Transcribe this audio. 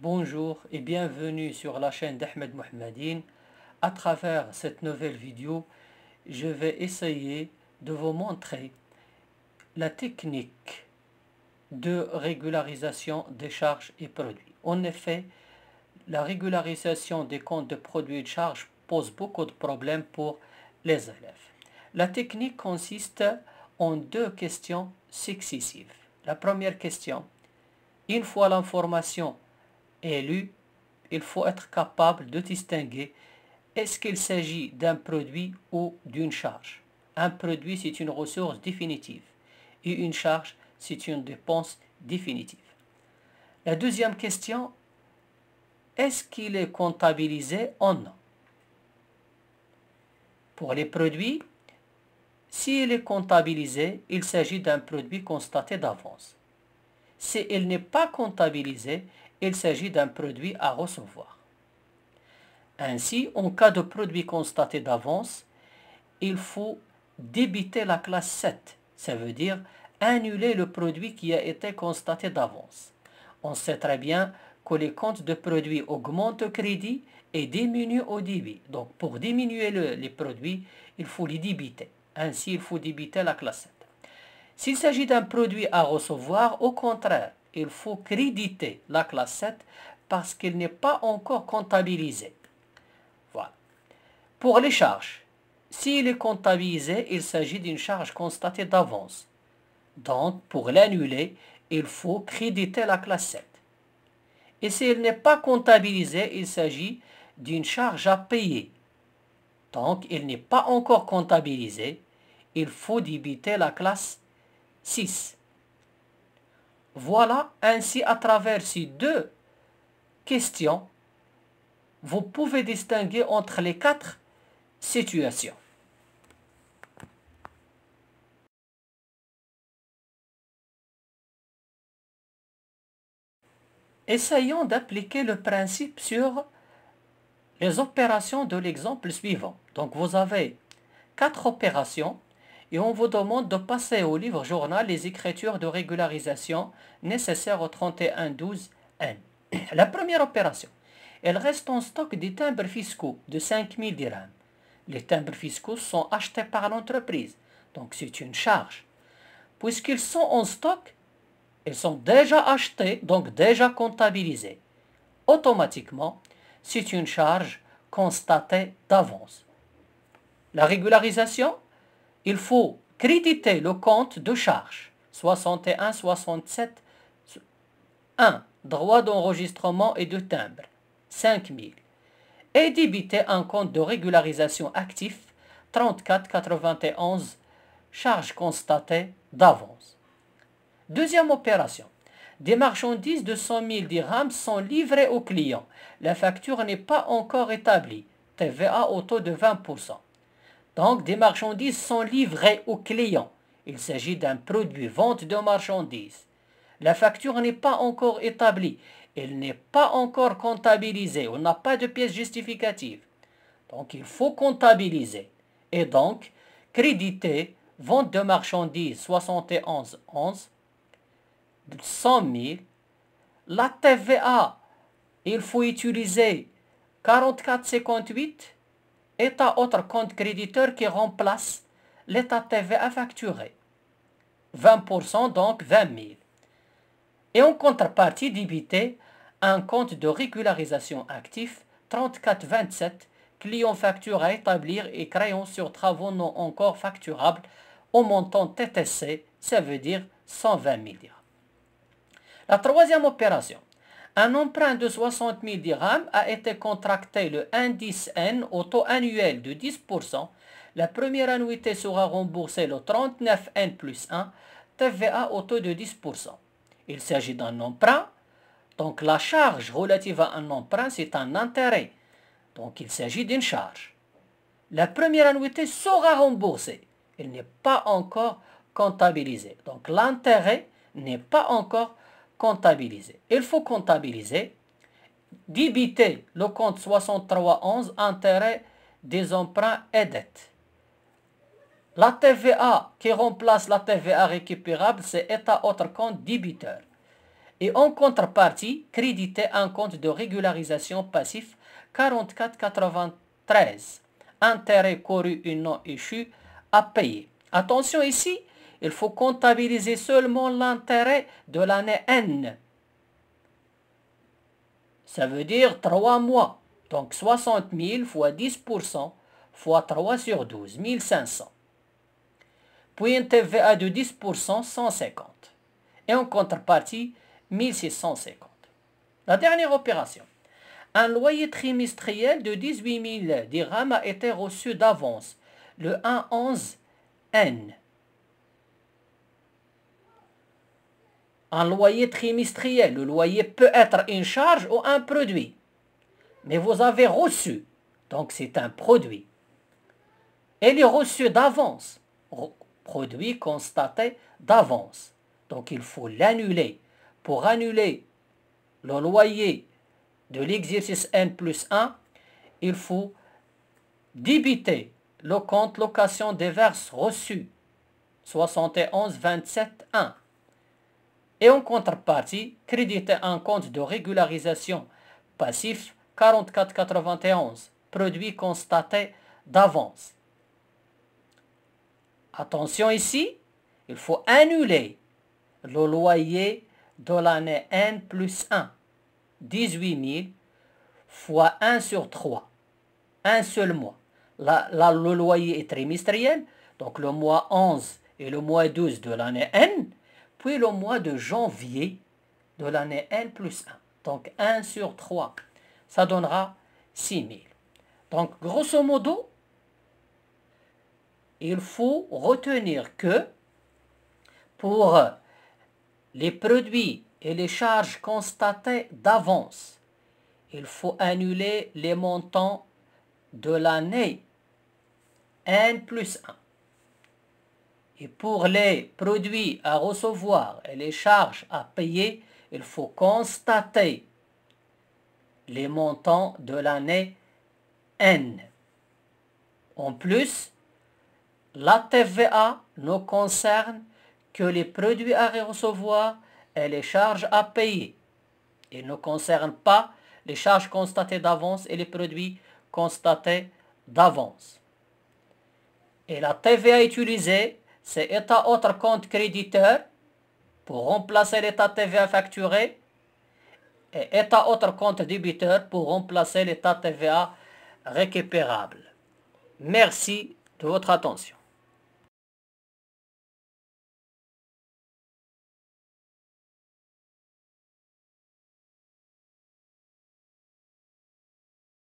Bonjour et bienvenue sur la chaîne d'Ahmed Mohamedine. À travers cette nouvelle vidéo, je vais essayer de vous montrer la technique de régularisation des charges et produits. En effet, la régularisation des comptes de produits et de charges pose beaucoup de problèmes pour les élèves. La technique consiste en deux questions successives. La première question, une fois l'information est lue, il faut être capable de distinguer est-ce qu'il s'agit d'un produit ou d'une charge. Un produit, c'est une ressource définitive et une charge, c'est une dépense définitive. La deuxième question, est-ce qu'il est comptabilisé ou non? Pour les produits, s'il est comptabilisé, il s'agit d'un produit constaté d'avance. S'il n'est pas comptabilisé, il s'agit d'un produit à recevoir. Ainsi, en cas de produit constaté d'avance, il faut débiter la classe 7. Ça veut dire annuler le produit qui a été constaté d'avance. On sait très bien que les comptes de produits augmentent au crédit et diminuent au débit. Donc, pour diminuer les produits, il faut les débiter. Ainsi, il faut débiter la classe 7. S'il s'agit d'un produit à recevoir, au contraire, il faut créditer la classe 7 parce qu'il n'est pas encore comptabilisé. Voilà. Pour les charges, s'il est comptabilisé, il s'agit d'une charge constatée d'avance. Donc, pour l'annuler, il faut créditer la classe 7. Et s'il n'est pas comptabilisé, il s'agit d'une charge à payer. Donc, il n'est pas encore comptabilisé, il faut débiter la classe 6. Voilà, ainsi à travers ces deux questions, vous pouvez distinguer entre les quatre situations. Essayons d'appliquer le principe sur les opérations de l'exemple suivant. Donc vous avez 4 opérations et on vous demande de passer au livre journal les écritures de régularisation nécessaires au 3112N. La première opération, elle reste en stock des timbres fiscaux de 5000 dirhams. Les timbres fiscaux sont achetés par l'entreprise, donc c'est une charge. Puisqu'ils sont en stock, ils sont déjà achetés, donc déjà comptabilisés. Automatiquement, c'est une charge constatée d'avance. La régularisation, il faut créditer le compte de charge 61 67 1 droit d'enregistrement et de timbre 5000 et débiter un compte de régularisation actif 34 91 charge constatée d'avance. Deuxième opération. Des marchandises de 100 000 dirhams sont livrées au client. La facture n'est pas encore établie. TVA au taux de 20%. Donc, des marchandises sont livrées au client. Il s'agit d'un produit vente de marchandises. La facture n'est pas encore établie. Elle n'est pas encore comptabilisée. On n'a pas de pièce justificative. Donc, il faut comptabiliser. Et donc, créditer vente de marchandises 71 11 100 000. La TVA, il faut utiliser 44,58 état autre compte créditeur qui remplace l'état TVA facturé. 20%, donc 20 000. Et en contrepartie, débiter un compte de régularisation actif 34,27, client facture à établir et créance sur travaux non encore facturables au montant TTC, ça veut dire 120 000 dirhams. La troisième opération. Un emprunt de 60 000 dirhams a été contracté le 1-10N au taux annuel de 10%. La première annuité sera remboursée le 39N plus 1, TVA au taux de 10%. Il s'agit d'un emprunt, donc la charge relative à un emprunt, c'est un intérêt. Donc il s'agit d'une charge. La première annuité sera remboursée. Elle n'est pas encore comptabilisée. Donc l'intérêt n'est pas encore comptabilisé. Il faut comptabiliser, débiter le compte 6311, intérêt des emprunts et dettes. La TVA qui remplace la TVA récupérable, c'est état autre compte débiteur. Et en contrepartie, créditer un compte de régularisation passif 44,93. Intérêt couru et non échu à payer. Attention ici, il faut comptabiliser seulement l'intérêt de l'année N. Ça veut dire 3 mois. Donc 60 000 fois 10% fois 3 sur 12, 1500. Puis un TVA de 10%, 150. Et en contrepartie, 1650. La dernière opération. Un loyer trimestriel de 18 000 dirhams a été reçu d'avance le 1-11-N. Un loyer trimestriel, le loyer peut être une charge ou un produit. Mais vous avez reçu, donc c'est un produit. Elle est reçue d'avance, produit constaté d'avance. Donc il faut l'annuler. Pour annuler le loyer de l'exercice N plus 1, il faut débiter le compte location des verses reçus 71 27 1 et en contrepartie créditer un compte de régularisation passif 44,91 produit constaté d'avance. Attention ici, il faut annuler le loyer de l'année N plus 1, 18 000 fois 1 sur 3, un seul mois. Là, le loyer est trimestriel, donc le mois 11 et le mois 12 de l'année N, puis le mois de janvier de l'année N plus 1. Donc 1 sur 3, ça donnera 6 000. Donc grosso modo, il faut retenir que pour les produits et les charges constatées d'avance, il faut annuler les montants de l'année N plus 1. Et pour les produits à recevoir et les charges à payer, il faut constater les montants de l'année N. En plus, la TVA ne concerne que les produits à recevoir et les charges à payer. Il ne concerne pas les charges constatées d'avance et les produits constatés d'avance. Et la TVA utilisée, c'est état autre compte créditeur pour remplacer l'état TVA facturé et état autre compte débiteur pour remplacer l'état TVA récupérable. Merci de votre attention.